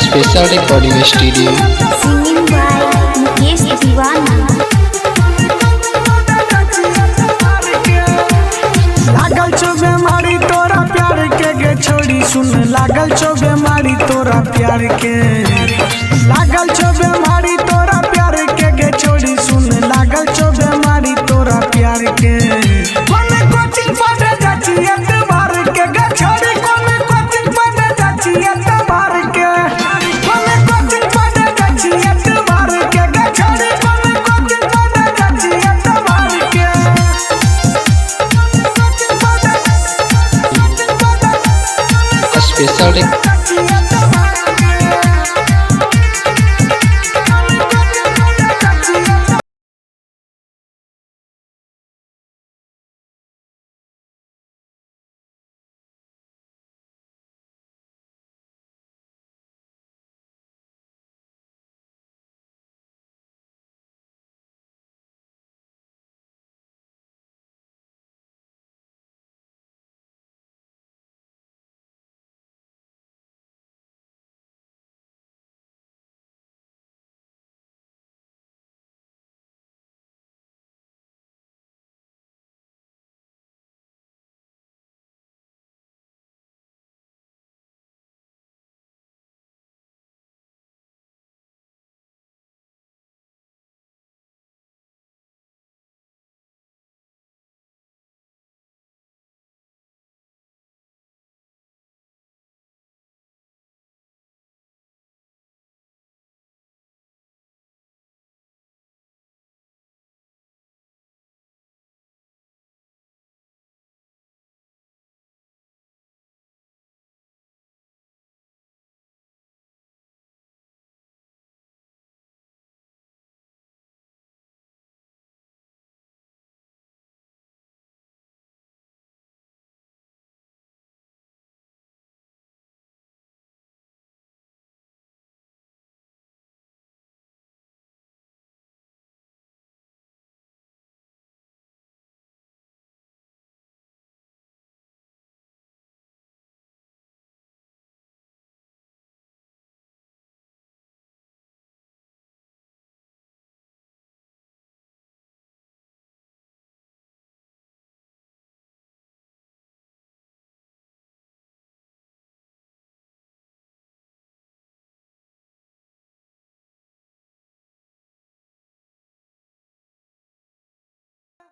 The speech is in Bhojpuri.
Special recording studio. Singing by Mukesh Deewana. लागल छो बेमारी तोरा प्यार के गे छोड़ी सुन, लागल छो बेमारी तोरा प्यार के, लागल छो बेमारी तोरा प्यार के गे छोड़ी सुन, लागल छो बेमारी तोरा प्यार के। कोचिंग पढ़े जाची